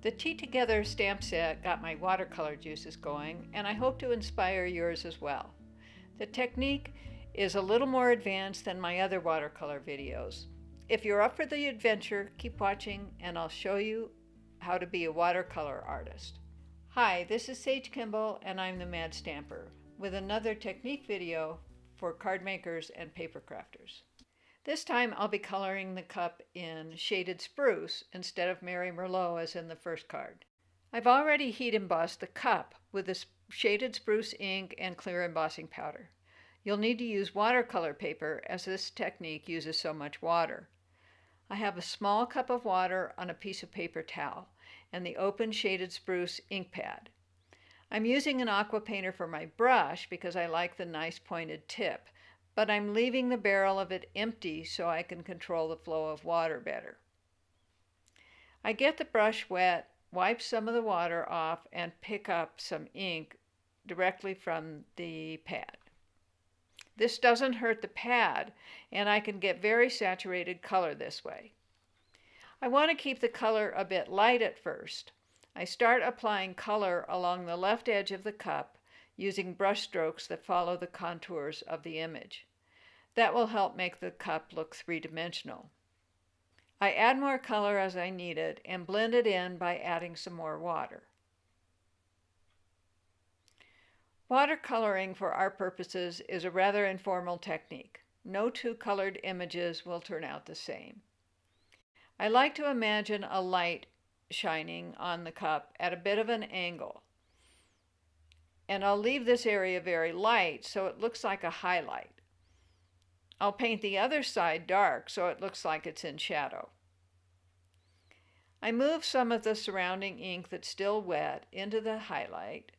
The Tea Together stamp set got my watercolor juices going, and I hope to inspire yours as well. The technique is a little more advanced than my other watercolor videos. If you're up for the adventure, keep watching and I'll show you how to be a watercolor artist. Hi, this is Sage Kimball and I'm the Mad Stamper with another technique video for card makers and paper crafters. This time I'll be coloring the cup in shaded spruce instead of Mary Merlot as in the first card. I've already heat embossed the cup with this shaded spruce ink and clear embossing powder. You'll need to use watercolor paper as this technique uses so much water. I have a small cup of water on a piece of paper towel and the open shaded spruce ink pad. I'm using an Aqua painter for my brush because I like the nice pointed tip, but I'm leaving the barrel of it empty so I can control the flow of water better. I get the brush wet, wipe some of the water off, and pick up some ink directly from the pad. This doesn't hurt the pad, and I can get very saturated color this way. I want to keep the color a bit light at first. I start applying color along the left edge of the cup using brush strokes that follow the contours of the image. That will help make the cup look three-dimensional. I add more color as I need it and blend it in by adding some more water. Watercoloring for our purposes is a rather informal technique. No two colored images will turn out the same. I like to imagine a light shining on the cup at a bit of an angle. And I'll leave this area very light so it looks like a highlight. I'll paint the other side dark so it looks like it's in shadow. I move some of the surrounding ink that's still wet into the highlight.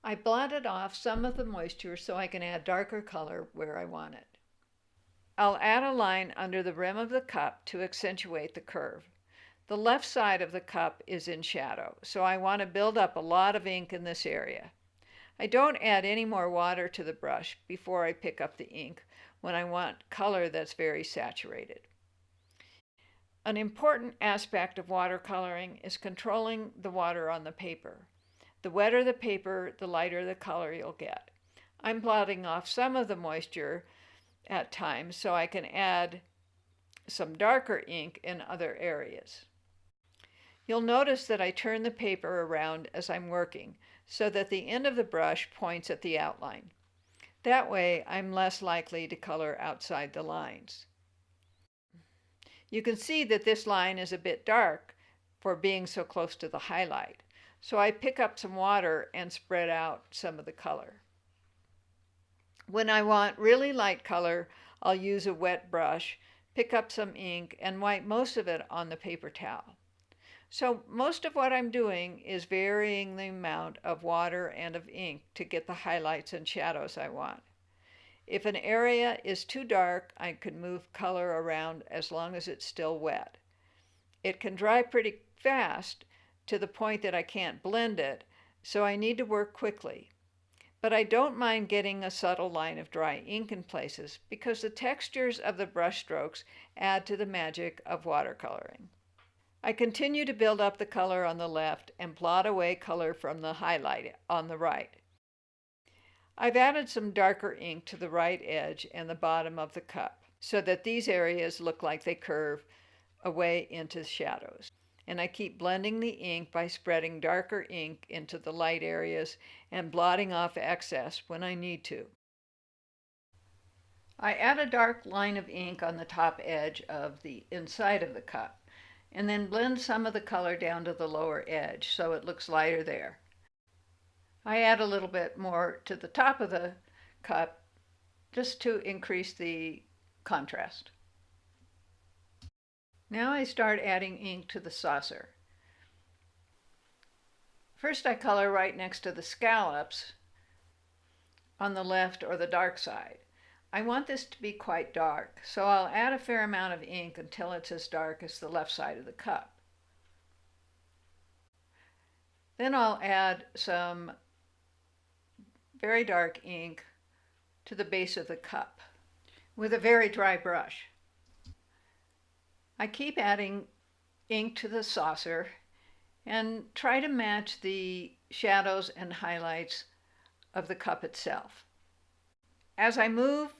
I blotted off some of the moisture so I can add darker color where I want it. I'll add a line under the rim of the cup to accentuate the curve. The left side of the cup is in shadow, so I want to build up a lot of ink in this area. I don't add any more water to the brush before I pick up the ink when I want color that's very saturated. An important aspect of watercoloring is controlling the water on the paper. The wetter the paper, the lighter the color you'll get. I'm blotting off some of the moisture at times so I can add some darker ink in other areas. You'll notice that I turn the paper around as I'm working so that the end of the brush points at the outline. That way, I'm less likely to color outside the lines. You can see that this line is a bit dark for being so close to the highlight, so I pick up some water and spread out some of the color. When I want really light color, I'll use a wet brush, pick up some ink, and wipe most of it on the paper towel. So most of what I'm doing is varying the amount of water and of ink to get the highlights and shadows I want. If an area is too dark, I can move color around as long as it's still wet. It can dry pretty fast to the point that I can't blend it, so I need to work quickly. But I don't mind getting a subtle line of dry ink in places because the textures of the brush strokes add to the magic of watercoloring. I continue to build up the color on the left and blot away color from the highlight on the right. I've added some darker ink to the right edge and the bottom of the cup so that these areas look like they curve away into shadows. And I keep blending the ink by spreading darker ink into the light areas and blotting off excess when I need to. I add a dark line of ink on the top edge of the inside of the cup, and then blend some of the color down to the lower edge so it looks lighter there. I add a little bit more to the top of the cup just to increase the contrast. Now I start adding ink to the saucer. First I color right next to the scallops on the left or the dark side. I want this to be quite dark, so I'll add a fair amount of ink until it's as dark as the left side of the cup. Then I'll add some very dark ink to the base of the cup with a very dry brush. I keep adding ink to the saucer and try to match the shadows and highlights of the cup itself. As I move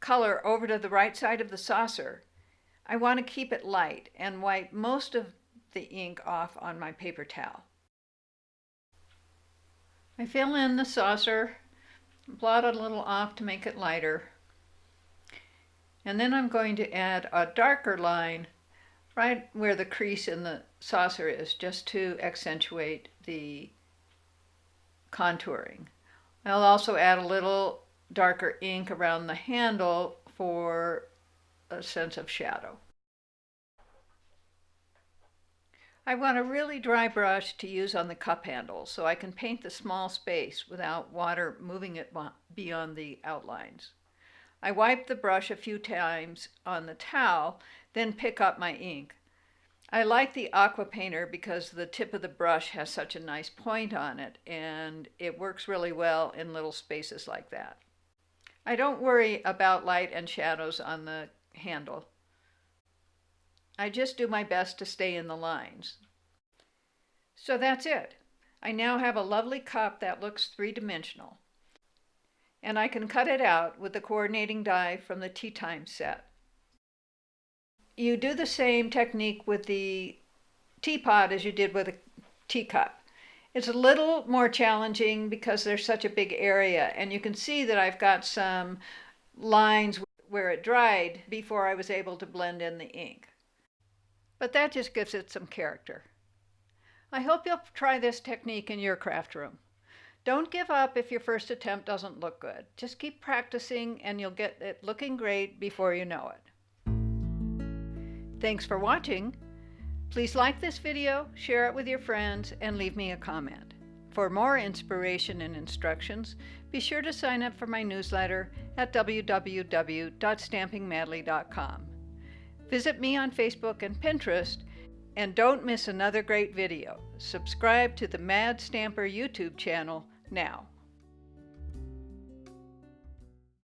color over to the right side of the saucer, I want to keep it light and wipe most of the ink off on my paper towel. I fill in the saucer, blot a little off to make it lighter, and then I'm going to add a darker line right where the crease in the saucer is, just to accentuate the contouring. I'll also add a little darker ink around the handle for a sense of shadow. I want a really dry brush to use on the cup handle so I can paint the small space without water moving it beyond the outlines. I wipe the brush a few times on the towel, then pick up my ink. I like the Aqua painter because the tip of the brush has such a nice point on it, and it works really well in little spaces like that. I don't worry about light and shadows on the handle. I just do my best to stay in the lines. So that's it. I now have a lovely cup that looks three-dimensional. And I can cut it out with the coordinating die from the Tea Time set. You do the same technique with the teapot as you did with a teacup. It's a little more challenging because there's such a big area, and you can see that I've got some lines where it dried before I was able to blend in the ink. But that just gives it some character. I hope you'll try this technique in your craft room. Don't give up if your first attempt doesn't look good. Just keep practicing and you'll get it looking great before you know it. Thanks for watching. Please like this video, share it with your friends, and leave me a comment. For more inspiration and instructions, be sure to sign up for my newsletter at www.stampingmadly.com. Visit me on Facebook and Pinterest, and don't miss another great video. Subscribe to the Mad Stamper YouTube channel now.